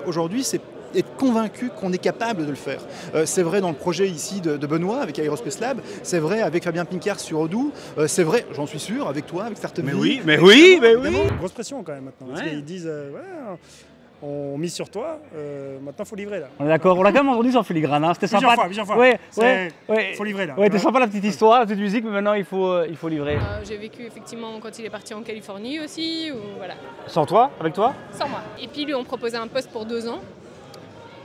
aujourd'hui, c'est être convaincu qu'on est capable de le faire. C'est vrai dans le projet ici de Benoît avec Aerospace Lab, c'est vrai avec Fabien Pincard sur Odoo, c'est vrai, j'en suis sûr, avec toi, avec Startup Vie. Mais oui. Grosse pression quand même maintenant. Parce qu'ils disent, ouais, on mise sur toi, maintenant il faut livrer là. On est d'accord, on l'a quand même entendu sans filigrane, hein. C'était sympa. Plusieurs fois. Ouais, faut livrer là. Ouais, c'était sympa la petite histoire, la petite musique, mais maintenant il faut livrer. J'ai vécu effectivement quand il est parti en Californie aussi, ou voilà. Sans toi, avec toi? Sans moi. Et puis lui on me proposait un poste pour 2 ans.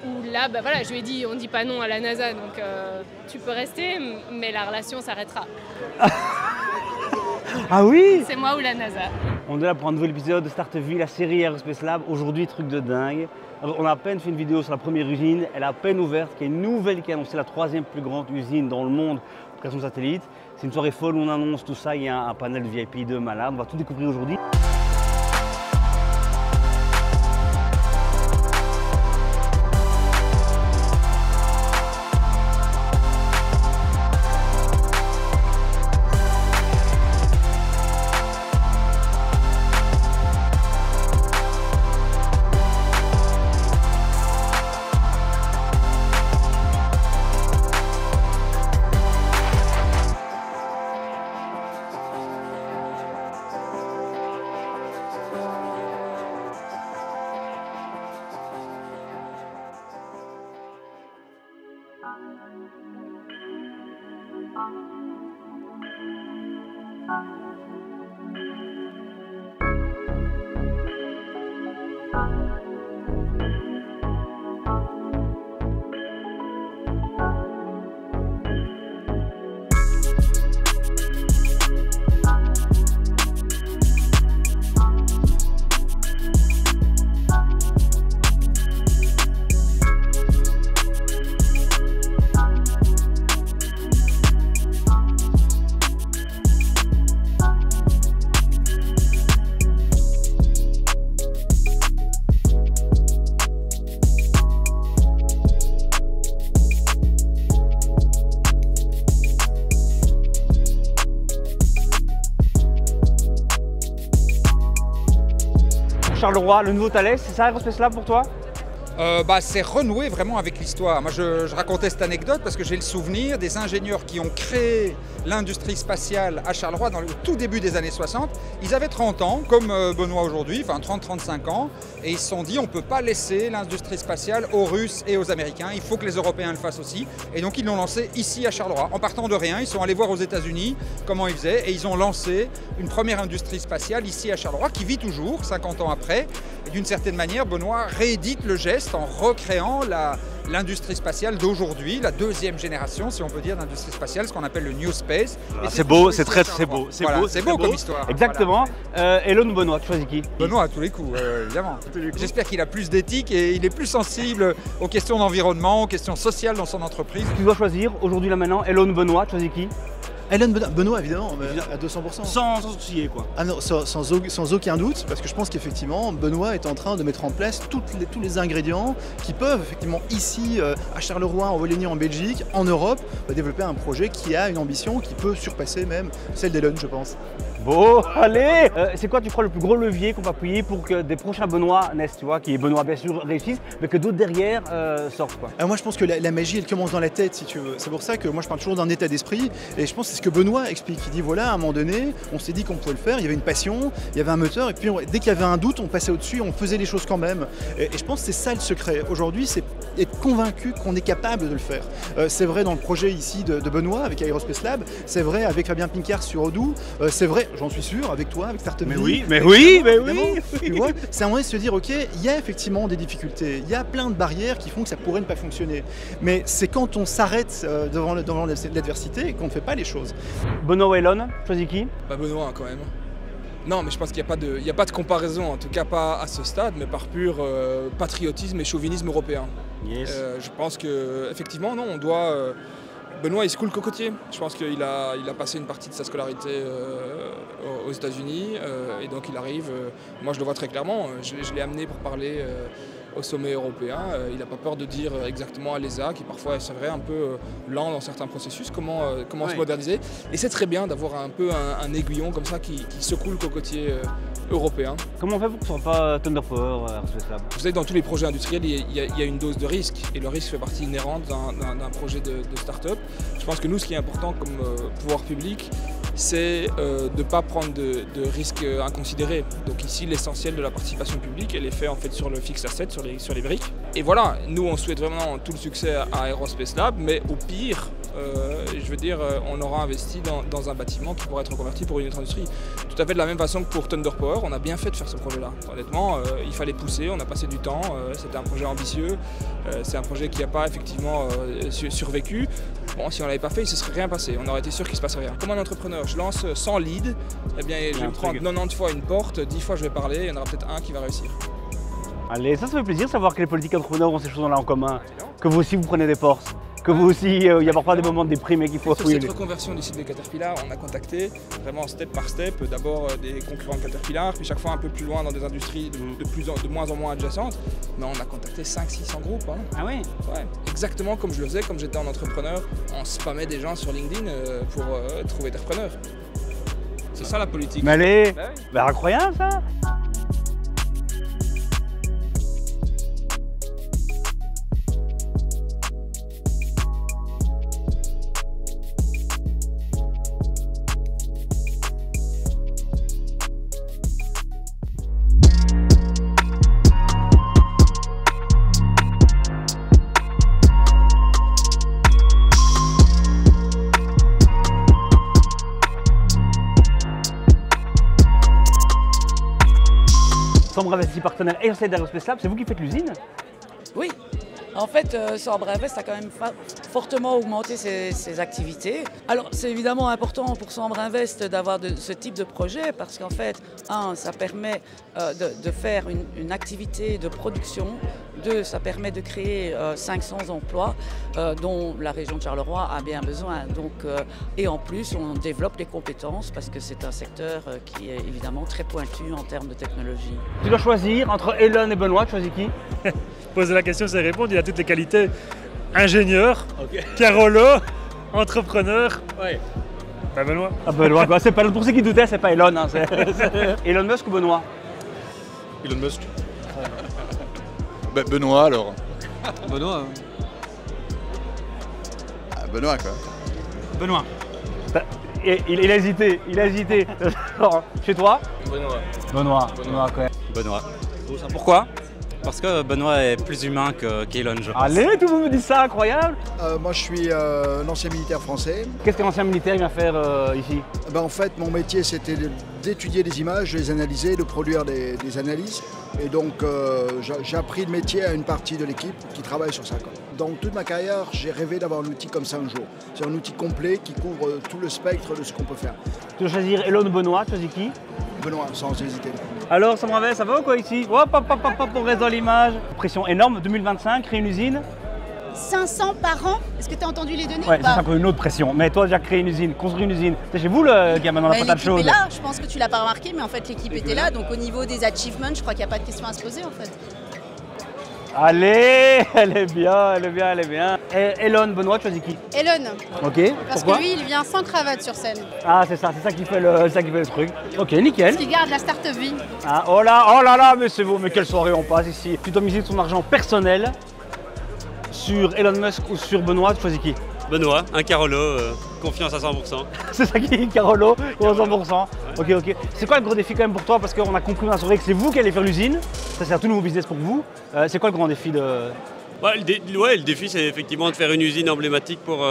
Où là, bah voilà, je lui ai dit, on dit pas non à la NASA, donc tu peux rester, mais la relation s'arrêtera. Ah oui? C'est moi ou la NASA. On est là pour un nouvel épisode de Startup Vie, la série Aerospace Lab. Aujourd'hui, truc de dingue. Alors, on a à peine fait une vidéo sur la première usine, elle est à peine ouverte, qui est une nouvelle qui a annoncé la 3e plus grande usine dans le monde pour création de satellites. C'est une soirée folle où on annonce tout ça, il y a un panel de VIP de malade, on va tout découvrir aujourd'hui. Charleroi, le nouveau Thales, c'est ça Aerospace Lab pour toi? C'est renouer vraiment avec l'histoire. Moi, je racontais cette anecdote parce que j'ai le souvenir des ingénieurs qui ont créé l'industrie spatiale à Charleroi dans le tout début des années 60. Ils avaient 30 ans, comme Benoît aujourd'hui, enfin 30-35 ans, et ils se sont dit on ne peut pas laisser l'industrie spatiale aux Russes et aux Américains, il faut que les Européens le fassent aussi. Et donc ils l'ont lancé ici à Charleroi. En partant de rien, ils sont allés voir aux États-Unis comment ils faisaient et ils ont lancé une première industrie spatiale ici à Charleroi qui vit toujours, 50 ans après. Et d'une certaine manière, Benoît réédite le geste en recréant l'industrie spatiale d'aujourd'hui, la 2e génération, si on peut dire, d'industrie spatiale, ce qu'on appelle le New Space. C'est beau, c'est très beau. C'est beau comme histoire. Exactement. Voilà. Elon ou Benoît, tu choisis qui? Benoît à tous les coups, évidemment. J'espère qu'il a plus d'éthique et il est plus sensible aux questions d'environnement, aux questions sociales dans son entreprise. Tu dois choisir, aujourd'hui là maintenant, Elon ou Benoît, tu choisis qui? Benoît évidemment, à 200%. Sans soucier quoi. Ah non, sans aucun doute, parce que je pense qu'effectivement, Benoît est en train de mettre en place tous les ingrédients qui peuvent effectivement ici, à Charleroi, en Wallonie, en Belgique, en Europe, développer un projet qui a une ambition qui peut surpasser même celle d'Elon, je pense. Bon, allez c'est quoi tu crois le plus gros levier qu'on va appuyer pour que des prochains Benoît naissent, tu vois, qui Benoît bien sûr réussissent, mais que d'autres derrière sortent quoi? Moi je pense que la magie elle commence dans la tête si tu veux. C'est pour ça que moi je parle toujours d'un état d'esprit et je pense que c'est ce que Benoît explique. Il dit voilà, à un moment donné, on s'est dit qu'on pouvait le faire, il y avait une passion, il y avait un moteur et puis dès qu'il y avait un doute, on passait au-dessus, on faisait les choses quand même. Et je pense que c'est ça le secret. Aujourd'hui, c'est être convaincu qu'on est capable de le faire. C'est vrai dans le projet ici de Benoît avec Aerospace Lab, c'est vrai avec Fabien Pincard sur Odoo, c'est vrai, j'en suis sûr, avec toi, avec Startup Vie. Mais oui. Tu vois, c'est un moment de se dire, ok, il y a effectivement des difficultés, il y a plein de barrières qui font que ça pourrait ne pas fonctionner. Mais c'est quand on s'arrête devant l'adversité qu'on ne fait pas les choses. Benoît ou Elon, choisis qui? Benoît quand même. Non, mais je pense qu'il n'y a pas de comparaison, en tout cas pas à ce stade, mais par pur patriotisme et chauvinisme européen. Yes. Je pense qu'effectivement, non, on doit... Benoît, il se coule cocotier. Je pense qu'il a passé une partie de sa scolarité aux États-Unis et donc il arrive. Moi, je le vois très clairement. Je l'ai amené pour parler au sommet européen. Il n'a pas peur de dire exactement à l'ESA, qui parfois c'est vrai un peu lent dans certains processus, comment se moderniser. Et c'est très bien d'avoir un peu un aiguillon comme ça qui secoue le cocotier européen. Comment on fait pour que ce ne soit pas Thunder Power, Aerospace Lab? Vous savez, dans tous les projets industriels, il y a une dose de risque et le risque fait partie inhérente d'un projet de start-up. Je pense que nous, ce qui est important comme pouvoir public, c'est de ne pas prendre de risques inconsidérés. Donc ici, l'essentiel de la participation publique, elle est faite en fait sur le fixe asset, sur les briques. Et voilà, nous, on souhaite vraiment tout le succès à Aerospace Lab, mais au pire, je veux dire, on aura investi dans un bâtiment qui pourrait être reconverti pour une autre industrie. Tout à fait de la même façon que pour Thunder Power, on a bien fait de faire ce projet-là. Honnêtement, il fallait pousser, on a passé du temps, c'était un projet ambitieux, c'est un projet qui n'a pas effectivement survécu. Bon, si on ne l'avait pas fait, il ne se serait rien passé, on aurait été sûr qu'il ne se passait rien. Comme un entrepreneur, je lance 100 leads, eh bien, je vais me prendre 90 fois une porte, 10 fois je vais parler, il y en aura peut-être un qui va réussir. Allez, ça fait plaisir de savoir que les politiques entrepreneurs ont ces choses-là en commun, que vous aussi vous prenez des portes. Que vous aussi, il y a parfois des moments de déprime et qu'il faut fouiller. Sur cette reconversion du site de Caterpillar, on a contacté vraiment step par step, d'abord des concurrents de Caterpillar, puis chaque fois un peu plus loin dans des industries de moins en moins adjacentes. Mais on a contacté 500-600 groupes. Hein. Ah oui? Ouais, exactement comme je le faisais, comme j'étais en entrepreneur, on spammait des gens sur LinkedIn pour trouver des repreneurs. C'est ça la politique. Mais allez, bah, incroyable ça! Sambre Invest, partenaire et d'Aerospace Lab, c'est vous qui faites l'usine? Oui, en fait, Sambre Invest a quand même fortement augmenté ses activités. Alors, c'est évidemment important pour Sambre Invest d'avoir ce type de projet parce qu'en fait, ça permet de faire une activité de production. 2, ça permet de créer 500 emplois dont la région de Charleroi a bien besoin. Donc, et en plus, on développe les compétences parce que c'est un secteur qui est évidemment très pointu en termes de technologie. Tu dois choisir entre Elon et Benoît, tu choisis qui? Poser la question, c'est répondre. Il a toutes les qualités. Ingénieur, Carolo, entrepreneur. Ouais. Bah Benoît. Ah Benoît, quoi. C'est pas pour ceux qui doutaient, c'est pas Elon. Hein, Elon Musk ou Benoît? Elon Musk. Bah, Benoît alors. Benoît. Ah, Benoît quoi. Benoît. Il a hésité, Chez toi? Benoît. Benoît, quoi. Benoît. Pourquoi? Parce que Benoît est plus humain qu'Elon, je pense. Allez, tout le monde me dit ça, incroyable. Moi je suis un ancien militaire français. Qu'est-ce qu'un ancien militaire vient faire ici? En fait, mon métier c'était d'étudier les images, de les analyser, de produire des analyses. Et donc j'ai appris le métier à une partie de l'équipe qui travaille sur ça. Dans toute ma carrière, j'ai rêvé d'avoir un outil comme ça un jour. C'est un outil complet qui couvre tout le spectre de ce qu'on peut faire. Tu dois choisir Elon ou Benoît, tu choisis qui? Benoît, sans hésiter. Alors, Sambre Invest, ça va ou quoi ici? Hop, on reste dans l'image. Pression énorme, 2025, créer une usine. 500 par an? Est-ce que tu as entendu les données? Ouais, ça c'est un peu une autre pression. Mais toi, déjà créé une usine, construire une usine. C'est chez vous le gamin dans la patate chaude? L'équipe est là, je pense que tu l'as pas remarqué, mais en fait l'équipe était là. Donc au niveau des achievements, je crois qu'il n'y a pas de question à se poser en fait. Allez, elle est bien. Et Elon, Benoît, tu choisis qui? Elon. Ok, parce pourquoi? que lui, il vient sans cravate sur scène. Ah, c'est ça qui fait le truc. Ok, nickel. Parce qu'il garde la start-up vie. Ah, oh là là, mais c'est beau, mais quelle soirée on passe ici. Tu dois miser ton argent personnel sur Elon Musk ou sur Benoît, tu choisis qui? Benoît, un Carolo, confiance à 100%. C'est ça qui est Carolo, confiance à 100%. Ok. C'est quoi le gros défi quand même pour toi? Parce qu'on a compris dans la soirée que c'est vous qui allez faire l'usine. Ça c'est un tout nouveau business pour vous. C'est quoi le grand défi de... Le défi c'est effectivement de faire une usine emblématique pour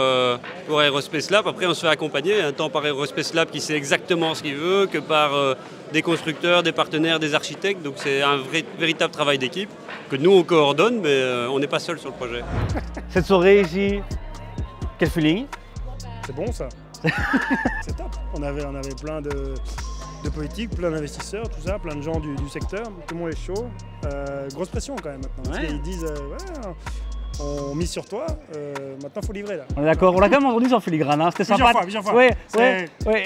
Aerospace Lab. Après on se fait accompagner, tant par Aerospace Lab qui sait exactement ce qu'il veut, que par des constructeurs, des partenaires, des architectes. Donc c'est un véritable travail d'équipe que nous on coordonne, mais on n'est pas seul sur le projet. Cette soirée ici, quel feeling? C'est bon ça. C'est top. On avait plein de politiques, plein d'investisseurs, tout ça, plein de gens du secteur. Tout le monde est chaud. Grosse pression quand même maintenant. Parce qu'ils disent on mise sur toi, maintenant faut livrer là. On est d'accord, on l'a quand même entendu sans filigrane, hein. C'était sympa. Plusieurs fois. Ouais,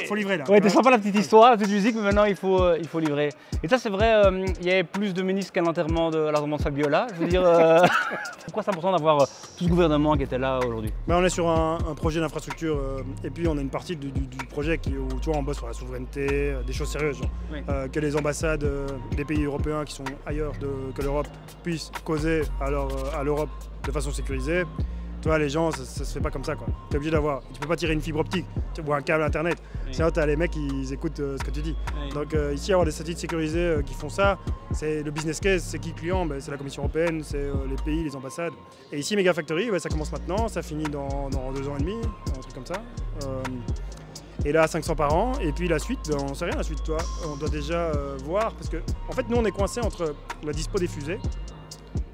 Faut livrer là. Ouais, c'était sympa la petite histoire, la petite musique, mais maintenant il faut livrer. Et ça c'est vrai, il y avait plus de ministres qu'à l'enterrement de Fabiola. Je veux dire, pourquoi c'est important d'avoir tout ce gouvernement qui était là aujourd'hui? On est sur un projet d'infrastructure et puis on a une partie du projet où tu vois, on bosse sur la souveraineté, des choses sérieuses, genre, Oui. que les ambassades des pays européens qui sont ailleurs que l'Europe puissent causer à l'Europe de façon sécurisée. Tu vois, les gens, ça se fait pas comme ça, quoi. Tu es obligé d'avoir, tu peux pas tirer une fibre optique ou un câble internet, Oui. sinon tu as les mecs qui écoutent ce que tu dis. Oui. Donc ici, avoir des satellites sécurisés qui font ça, c'est le business case, c'est qui le client? C'est la Commission européenne, c'est les pays, les ambassades. Et ici, Megafactory, ça commence maintenant, ça finit dans 2 ans et demi, un truc comme ça. Et là, 500 par an, et puis la suite, on sait rien la suite, toi. On doit déjà voir, parce que en fait, nous, on est coincé entre la dispo des fusées.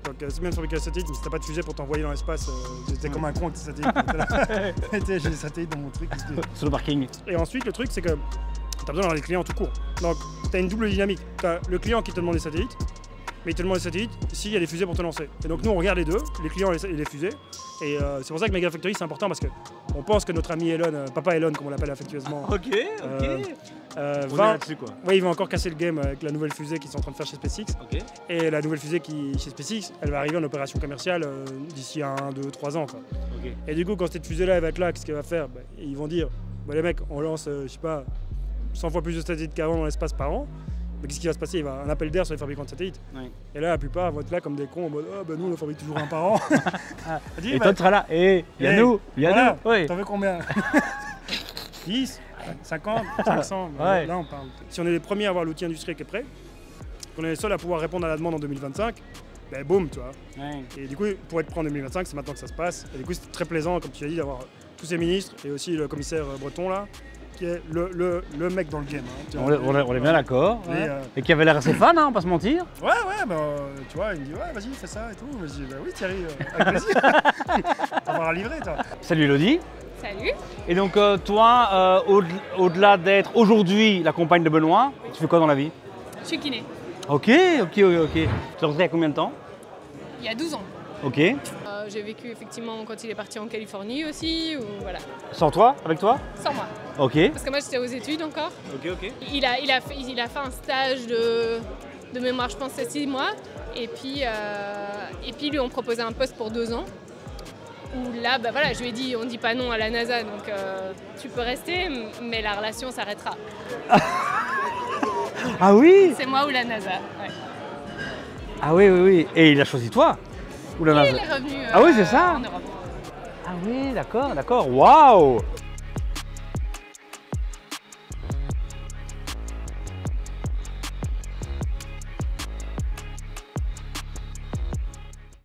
Donc c'est bien de fabriquer un satellite, mais si t'as pas de fusée pour t'envoyer dans l'espace, t'es comme un con avec tes satellites. J'ai des satellites dans mon truc. Sur le parking. Et ensuite, le truc, c'est que t'as besoin d'avoir des clients tout court. Donc t'as une double dynamique. T'as le client qui te demande des satellites, mais il te demande des satellites s'il y a des fusées pour te lancer. Et donc nous, on regarde les deux, les clients et les fusées. Et c'est pour ça que Megafactory, c'est important parce qu'on pense que notre ami Elon, papa Elon, comme on l'appelle affectueusement, va il va encore casser le game avec la nouvelle fusée qu'ils sont en train de faire chez SpaceX. Et la nouvelle fusée chez SpaceX, elle va arriver en opération commerciale d'ici 1, 2, 3 ans. Quoi. Et du coup, quand cette fusée-là elle va être là, qu'est-ce qu'elle va faire? Ils vont dire, les mecs, on lance, je sais pas, 100 fois plus de satellites qu'avant dans l'espace par an. Mais qu'est-ce qui va se passer? Il va un appel d'air sur les fabricants de satellites. Oui. Et là, la plupart vont être là comme des cons en mode nous, on en fabrique toujours un par an. Et toi, tu seras là. Et il y a nous. Oui. T'en veux combien? 10, 50, 500. Ouais. Là, on parle. Si on est les premiers à avoir l'outil industriel qui est prêt, qu'on est les seuls à pouvoir répondre à la demande en 2025, boum, tu vois. Ouais. Et du coup, pour être prêt en 2025, c'est maintenant que ça se passe. Et du coup, c'est très plaisant, comme tu l'as dit, d'avoir tous ces ministres et aussi le commissaire breton là. Qui est le mec dans le game. Hein. On est bien d'accord. Et qui avait l'air assez fan, hein, pas se mentir. Ouais, tu vois, il me dit vas-y, fais ça et tout. Je dis oui Thierry, avec plaisir. On va la livrer, toi. Salut Elodie. Salut. Et donc toi, au-delà d'être aujourd'hui la compagne de Benoît, tu fais quoi dans la vie? Je suis kiné. Ok. Tu l'as rencontré il y a combien de temps? Il y a 12 ans. Ok. J'ai vécu effectivement quand il est parti en Californie aussi, voilà. Sans toi? Avec toi? Sans moi. Ok. Parce que moi j'étais aux études encore. Ok. Il a fait un stage de mémoire, je pense, c'est 6 mois. Et puis lui on proposait un poste pour 2 ans. Où là, je lui ai dit, on dit pas non à la NASA, donc tu peux rester, mais la relation s'arrêtera. Ah oui? C'est moi ou la NASA, ouais. Ah oui. Et il a choisi toi? Ou la NASA? Il est revenu ah oui, c'est ça? en Europe. Ah oui, d'accord. Waouh!